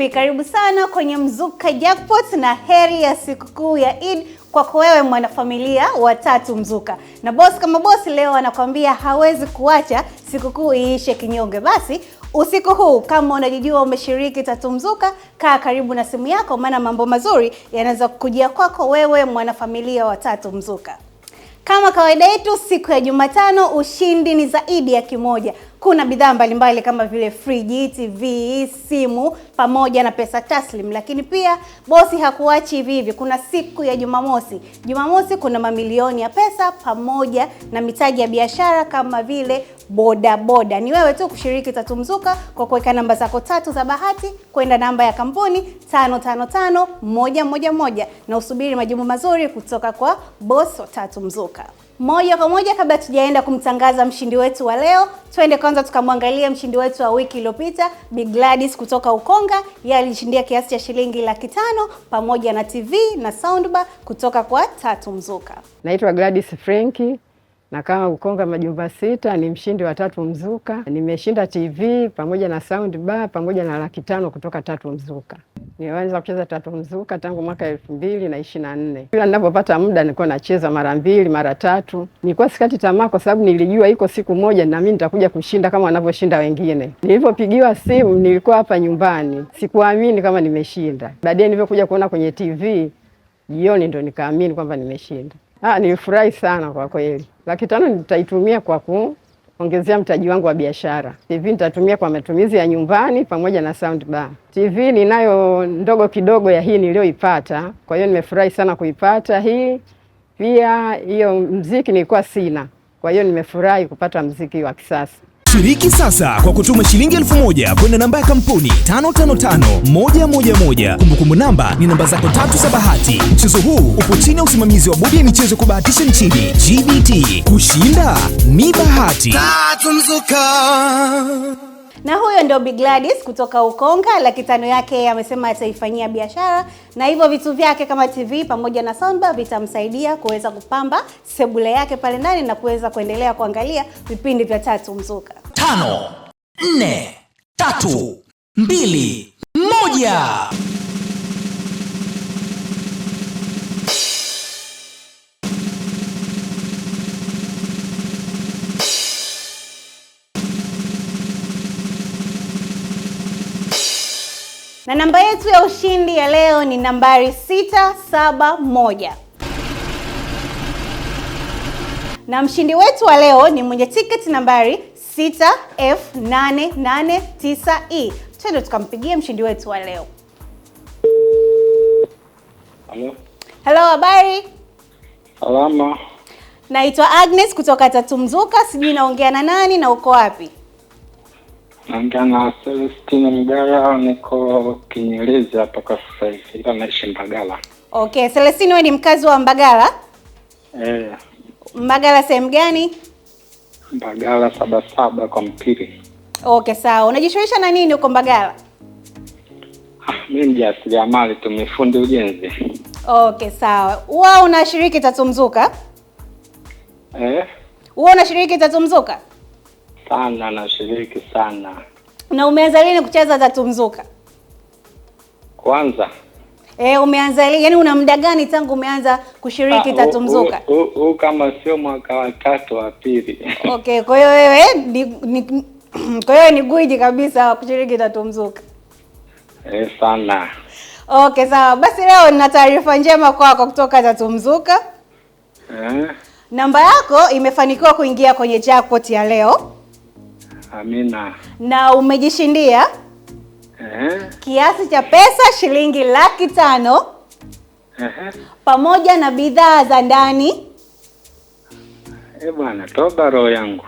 Vipi, karibu sana kwenye Mzuka Jackpot na heri ya sikukuu ya Eid kwako wewe mwanafamilia wa Tatu Mzuka. Na boss kama boss leo anakuambia hawezi kuacha sikukuu iishe kinyonge. Basi usiku huu kama unajijua umeshiriki Tatu Mzuka, kaa karibu na simu yako maana mambo mazuri yanaweza kukujia kwako wewe mwanafamilia wa Tatu Mzuka. Kama kawaida yetu siku ya Jumatano ushindi ni zaidi ya kimoja. Kuna bidhaa mbalimbali kama vile friji, TV, simu pamoja na pesa taslim, lakini pia bosi hakuachi hivi. Kuna siku ya Jumamosi. Jumamosi kuna mamilioni ya pesa pamoja na mitaji ya biashara kama vile boda boda. Ni wewe tu kushiriki Tatu Mzuka kwa kuweka namba zako tatu za bahati kwenda namba ya kampuni 555111 na usubiri majibu mazuri kutoka kwa boss wa Tatu Mzuka. Moja kwa moja kabla tujaenda kumtangaza mshindi wetu wa leo, twende kwanza tukamwangalia mshindi wetu wa wiki iliyopita, Bi Gladys kutoka Ukonga. Yeye alishindia kiasi cha shilingi 500 pamoja na TV na soundbar kutoka kwa Tatu Mzuka. Naitwa Gladys Franki na kama Ukonga Majumba 6, ni mshindi wa Tatu Mzuka. Nimeshinda TV pamoja na soundbar pamoja na 500 kutoka Tatu Mzuka. Nimeanza kucheza Tatu Mzuka tangu mwaka 2024. Kila ninapopata muda nilikuwa nacheza mara 2 mara 3. Nilikuwa sikati tamaa kwa sababu nilijua iko siku moja na mimi nitakuja kushinda kama wanavyoshinda wengine. Nilipopigiwa simu nilikuwa hapa nyumbani. Sikuamini kama nimeshinda. Baadaye nilipokuja kuona kwenye TV jioni ndo nikaamini kwamba nimeshinda. Nilifurahi sana kwa kweli. 500 nitaitumia kwa kuongezea mtaji wangu wa biashara. TV nitatumia kwa matumizi ya nyumbani pamoja na soundbar. TV ninayo ndogo kidogo ya hii niliyoipata. Kwa hiyo nimefurahi sana kuipata hii. Pia hiyo muziki nilikuwa sina. Kwa hiyo nimefurahi kupata muziki wa kisasa. Shiriki sasa kwa kutuma shilingi 1000 kwenda namba ya kampuni 555111. Kumbukumbu namba ni namba zako tatu za bahati. Mchezo huu upo chini ya usimamizi wa Bodi ya Michezo Kubahatisha nchini GBT. Kushinda ni bahati. Tatu Mzuka. Na huyo ndio Bi Gladys kutoka Ukonga. 500 yake amesema ataifanyia biashara na hivyo vitu vyake kama TV pamoja na soundbar vitamsaidia kuweza kupamba sebule yake pale ndani na kuweza kuendelea kuangalia vipindi vya Tatu Mzuka. 5, 4, 3, 2, 1. Na namba yetu ya ushindi ya leo ni nambari 671. Na mshindi wetu wa leo ni mwenye tiketi nambari 6F889E. Twende tukampigie mshindi wetu wa leo. Hello, habari? Salama. Naitwa Agnes kutoka Tatu Mzuka. Sijui naongea na nani na uko wapi? Naongea na Celestine Mbagala, niko Kinyerezi hapa kwa sasa hivi. Naishi Mbagala. Okay, Celestine wewe ni mkazi wa Mbagala? Mbagala sehemu gani? Mbagala 77 kwa Mpiri. Okay, sawa. Unajishughulisha na nini uko Mbagala? Mimi mjasiriamali tu, mifundi ujenzi. Okay, sawa. Wewe unashiriki Tatu Mzuka? Wewe unashiriki Tatu Mzuka? Sana, nashiriki sana. Na umeanza lini kucheza Tatu Mzuka? Kwanza? Umeanza lini? Yaani una muda gani tangu umeanza kushiriki Tatu Mzuka? Kama sio mwaka wa 3 wa pili. Okay, kwa hiyo wewe ni gwiji kabisa wa kushiriki Tatu Mzuka. Sana. Okay, sawa. Basi leo nina taarifa njema kwako kutoka Tatu Mzuka. Namba yako imefanikiwa kuingia kwenye jackpot ya leo. Amina. Na umejishindia kiasi cha pesa shilingi 500 pamoja na bidhaa za ndani. Bwana, toba roho yangu.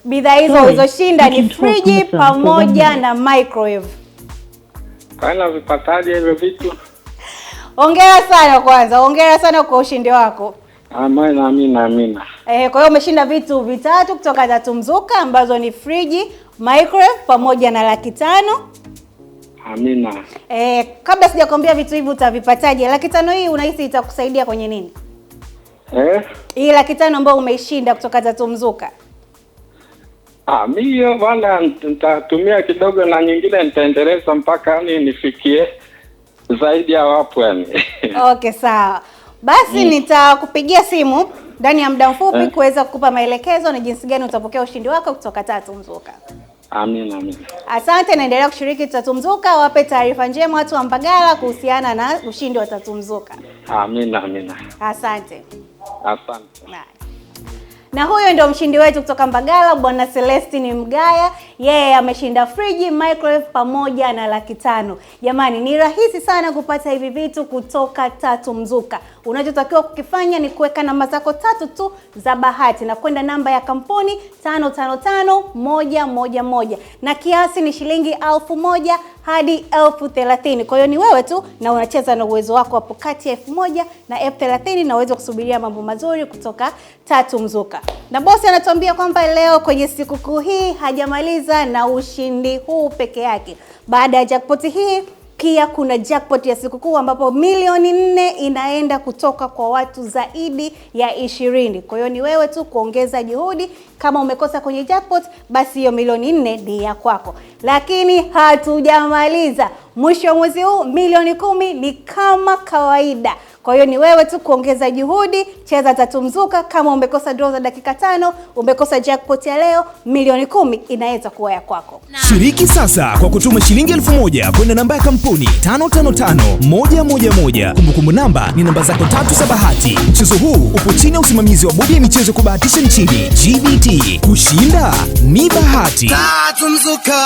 Bidhaa hizo ulizoshinda ni friji pamoja na microwave. Kana vipataje hivyo vitu? Hongera sana kwanza. Hongera sana kwa ushindi wako. Amina. Kwa hiyo umeshinda vitu vitatu kutoka Tatu Mzuka ambazo ni friji, microwave pamoja na 500. Amina. Kabla sijakwambia vitu hivi utavipataje, 500 hii unahisi itakusaidia kwenye nini? Hii 500 ambayo umeishinda kutoka Tatu Mzuka. Mimi bwana nitatumia kidogo na nyingine nitaendeleza mpaka nifikie zaidi ya wapo yani. Okay, sawa. Basi nitakupigia simu ndani ya muda mfupi kuweza kukupa maelekezo na jinsi gani utapokea ushindi wako kutoka Tatu Mzuka. Amina. Asante, naendelea kushiriki Tatu Mzuka. Wape taarifa njema watu wa Mbagala kuhusiana na ushindi wa Tatu Mzuka. Amina. Asante. Asante. Na huyo ndio mshindi wetu kutoka Mbagala, Bwana Celestine Mgaya. Yeye ameshinda friji, microwave pamoja na 500,000. Jamani, ni rahisi sana kupata hivi vitu kutoka Tatu Mzuka. Unachotakiwa kukifanya ni kuweka namba zako 3 tu za bahati na kwenda namba ya kampuni 555111 na kiasi ni shilingi 1,000 hadi 30,000. Kwa hiyo ni wewe tu na unacheza na uwezo wako hapo kati ya 1,000 na 30,000 na uweze kusubiria mambo mazuri kutoka Tatu Mzuka. Na bosi anatuambia kwamba leo kwenye sikukuu hii hajamaliza na ushindi huu peke yake. Baada ya jackpot hii pia kuna jackpot ya sikukuu ambapo milioni 4 inaenda kutoka kwa watu zaidi ya 20. Kwa hiyo ni wewe tu kuongeza juhudi. Kama umekosa kwenye jackpot, basi hiyo milioni 4 ni ya kwako. Lakini hatujamaliza. Mwisho wa mwezi huu milioni 10 ni kama kawaida. Kwa hiyo ni wewe tu kuongeza juhudi, cheza Tatu Mzuka. Kama umekosa draw za dakika 5, umekosa jackpot ya leo, milioni 10 inaweza kuwa ya kwako. Shiriki sasa kwa kutuma shilingi 1,000 kwenda namba ya kampuni 555111. Kumbukumbu namba ni namba zako 3 za bahati. Mchezo huu upo chini ya usimamizi wa bodi ya michezo kubahatisha nchini GBT. Kushinda ni bahati. Tatu Mzuka.